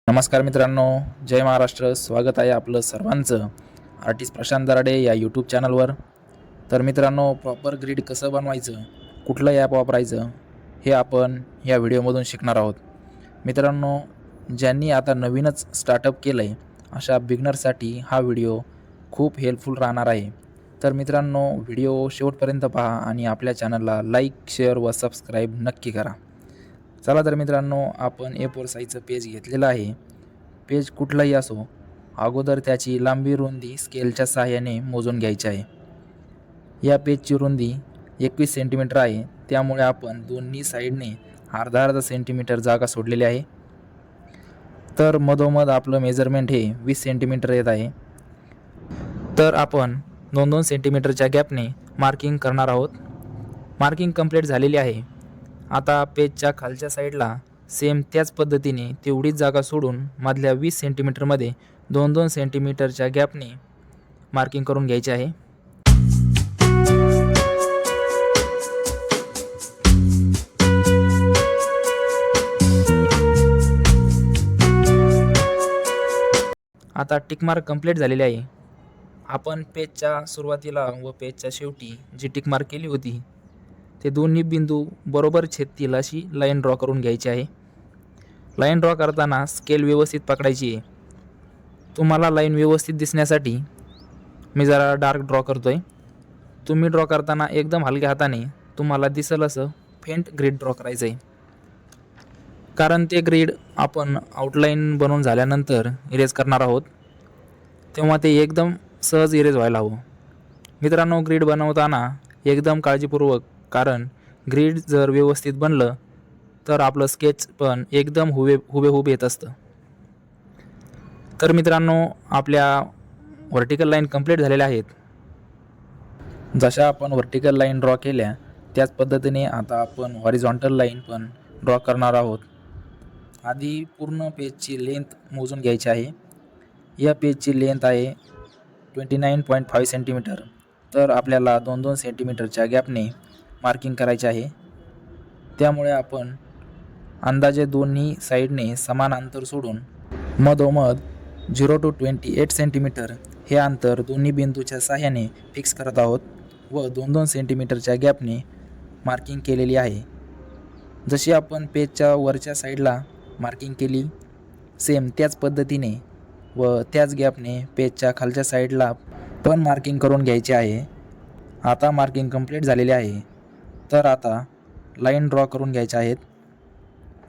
नमस्कार मित्रांनो, जय महाराष्ट्र. स्वागत आहे आपलं सर्वांचं आर्टिस्ट प्रशांत दराडे या यूट्यूब चॅनलवर. तर मित्रांनो, प्रॉपर ग्रीड कसं बनवायचं, कुठलं ॲप वापरायचं हे आपण या व्हिडिओमधून शिकणार आहोत. मित्रांनो, ज्यांनी आता नवीनच स्टार्टअप केलं आहे अशा बिगनरसाठी हा व्हिडिओ खूप हेल्पफुल राहणार आहे. तर मित्रांनो, व्हिडिओ शेवटपर्यंत पहा आणि आपल्या चॅनलला लाईक, शेअर व सबस्क्राईब नक्की करा. चला तर मित्रांनो, आपण A4 साईजचं पेज घेतलेलं आहे. पेज कुठलंही असो, अगोदर त्याची लांबी रुंदी स्केलच्या सहाय्याने मोजून घ्यायची आहे. या पेजची रुंदी 21 सेंटीमीटर आहे, त्यामुळे आपण दोन्ही साईडने अर्धा सेंटीमीटर जागा सोडलेली आहे. तर मधोमध आपलं मेजरमेंट हे 20 सेंटीमीटर येत आहे. तर आपण 2-2 सेंटीमीटरच्या गॅपने मार्किंग करणार आहोत. मार्किंग कंप्लीट झालेली आहे. आता पेजच्या खालच्या साईडला सेम त्याच पद्धतीने तेवढीच जागा सोडून मधल्या 20 सेंटीमीटरमध्ये 2-2 सेंटीमीटरच्या गॅपने मार्किंग करून घ्यायचे आहे. आता टिकमार्क कंप्लीट झालेली आहे. आपण पेजच्या सुरुवातीला व पेजच्या शेवटी जी टिकमार्क केली होती ते दोन्ही बिंदू बरोबर छेदतील अशी लाईन ड्रॉ करून घ्यायची आहे. लाईन ड्रॉ करताना स्केल व्यवस्थित पकडायची आहे. तुम्हाला लाईन व्यवस्थित दिसण्यासाठी मी जरा डार्क ड्रॉ करतो आहे. तुम्ही ड्रॉ करताना एकदम हलक्या हाताने तुम्हाला दिसेल असं फेंट ग्रीड ड्रॉ करायचं आहे, कारण ते ग्रीड आपण आउटलाईन बनवून झाल्यानंतर इरेज करणार आहोत, तेव्हा ते एकदम सहज इरेज व्हायला हवं. मित्रांनो, ग्रीड बनवताना एकदम काळजीपूर्वक, कारण ग्रीड जर व्यवस्थित बनलं तर आपलं स्केच पण एकदम हुबेहूब येत असतं. तर मित्रांनो, आपल्या व्हर्टिकल लाईन कंप्लीट झालेल्या आहेत. जशा आपण व्हर्टिकल लाईन ड्रॉ केल्या त्याच पद्धतीने आता आपण हॉरिझॉन्टल लाईन पण ड्रॉ करणार आहोत. आधी पूर्ण पेजची लेंथ मोजून घ्यायची आहे. या पेजची लेंथ आहे 29.5 सेंटीमीटर. तर आपल्याला 2-2 सेंटीमीटरच्या गॅपने मार्किंग करायचे आहे. त्यामुळे आपण अंदाजे दोन्ही साईडने समान अंतर सोडून मधोमध 0 to 28 सेंटीमीटर हे अंतर दोन्ही बिंदूच्या सहाय्याने फिक्स करत आहोत व 2-2 सेंटीमीटरच्या गॅपने मार्किंग केलेली आहे. जशी आपण पेजच्या वरच्या साईडला मार्किंग केली सेम त्याच पद्धतीने व त्याच गॅपने पेजच्या खालच्या साईडला पण मार्किंग करून घ्यायचे आहे. आता मार्किंग कंप्लीट झालेले आहे. तर आता लाईन ड्रॉ करून घ्यायच्या आहेत.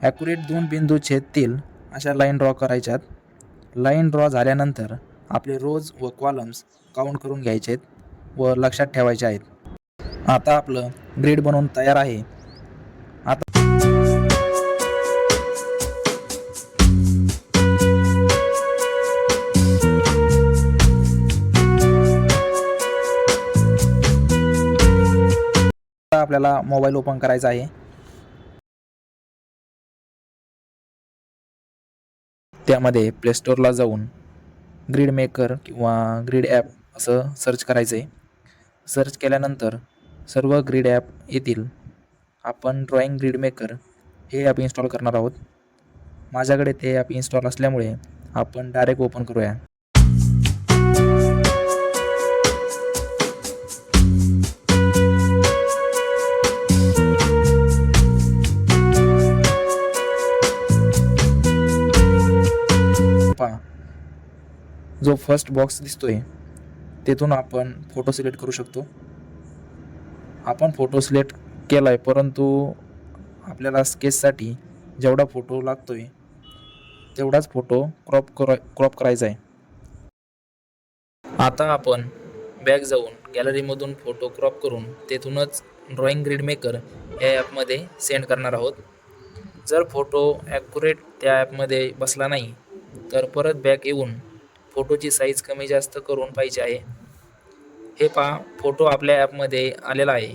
ॲक्युरेट 2 बिंदू छेदतील अशा लाईन ड्रॉ करायच्यात. लाईन ड्रॉ झाल्यानंतर आपले रोज व कॉलम्स काउंट करून घ्यायचे आहेत व लक्षात ठेवायचे आहेत. आता आपलं ग्रीड बनवून तयार आहे. आपल्याला मोबाईल ओपन करायचा आहे. त्यामध्ये प्ले स्टोअरला जाऊन ग्रीड मेकर किंवा ग्रीड ॲप असं सर्च करायचं आहे. सर्च केल्यानंतर सर्व ग्रीड ॲप येतील. आपण ड्रॉईंग ग्रीड मेकर हे ॲप इन्स्टॉल करणार आहोत. माझ्याकडे ते ॲप इन्स्टॉल असल्यामुळे आपण डायरेक्ट ओपन करूया. जो फर्स्ट बॉक्स दिसतोय तेथून आपण फोटो सिलेक्ट करू शकतो. आपण फोटो सिलेक्ट केला आहे, परंतु आपल्याला स्केचसाठी जेवढा फोटो लागतोय तेवढाच फोटो क्रॉप करायचा आहे. आता आपण बॅक जाऊन गॅलरीमधून फोटो क्रॉप करून तेथूनच ड्रॉईंग ग्रीड मेकर या ॲपमध्ये सेंड करणार आहोत. जर फोटो ॲक्युरेट त्या ॲपमध्ये बसला नाही तर परत बॅक येऊन फोटोची साईज कमी जास्त करून पाहिजे आहे. हे पहा, फोटो आपल्या ॲपमध्ये आलेला आहे.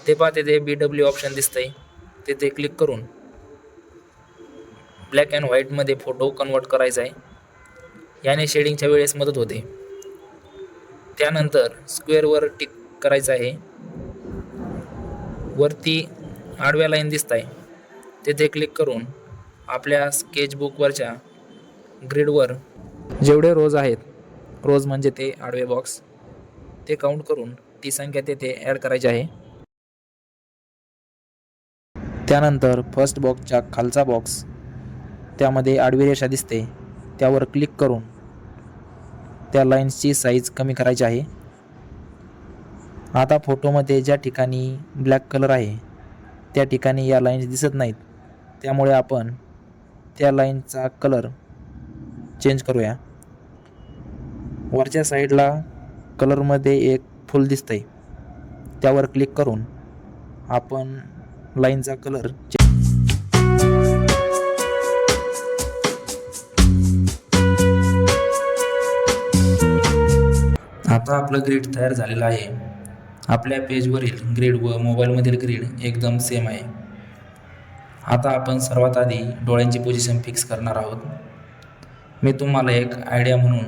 ते पहा, तिथे BW ऑप्शन दिसतंय. तिथे क्लिक करून ब्लॅक अँड व्हाईटमध्ये फोटो कन्वर्ट करायचा आहे. याने शेडिंगच्या वेळेस मदत होते. त्यानंतर स्क्वेअरवर टिक करायचं आहे. वरती आडव्या लाईन दिसत आहे तेथे क्लिक करून आपल्या स्केचबुकवरच्या ग्रीडवर जेवढे रोज आहेत, रोज म्हणजे ते आडवे बॉक्स, ते काउंट करून ती संख्या तेथे ॲड करायची आहे. त्यानंतर फर्स्ट बॉक्सच्या खालचा बॉक्स, त्यामध्ये आडवी रेषा दिसते, त्यावर क्लिक करून त्या लाईन्सची साईज कमी करायची आहे. आता फोटोमध्ये ज्या ठिकाणी ब्लॅक कलर आहे त्या ठिकाणी या लाईन्स दिसत नाहीत, त्यामुळे आपण त्या लाईनचा कलर चेंज करूया. वरच्या साईडला कलरमध्ये एक फूल दिसतंय, त्यावर क्लिक करून आपण लाईनचा कलर आता आपलं ग्रीड तयार झालेलं आहे. आपल्या पेजवरील ग्रीड व मोबाईलमधील ग्रीड एकदम सेम आहे. आता आपण सर्वात आधी डोळ्यांची पोझिशन फिक्स करणार आहोत. मी तुम्हाला एक आयडिया म्हणून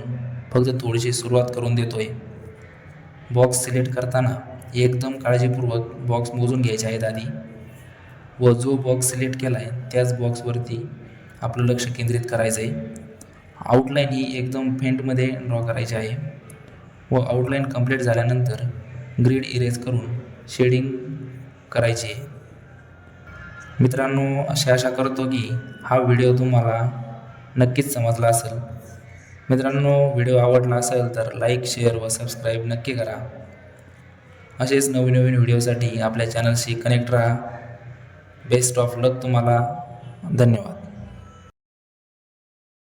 फक्त थोडीशी सुरुवात करून देतोय. बॉक्स सिलेक्ट करताना एकदम काळजीपूर्वक बॉक्स मोजून घ्यायचे आहेत आधी, व जो बॉक्स सिलेक्ट केला आहे त्याच बॉक्सवरती आपलं लक्ष केंद्रित करायचं आहे. आउटलाईन ही एकदम फेंटमध्ये ड्रॉ करायची आहे व आउटलाईन कंप्लीट झाल्यानंतर ग्रीड इरेज करून शेडिंग करायची आहे. मित्रांनो, आशा करतो की हा व्हिडिओ तुम्हाला नक्कीच समजला असेल. मित्रांनो, व्हिडिओ आवडला असेल तर लाईक, शेअर व सबस्क्राईब नक्की करा. असेच नवीन व्हिडिओसाठी आपल्या चॅनलशी कनेक्ट राहा. बेस्ट ऑफ लक तुम्हाला. धन्यवाद.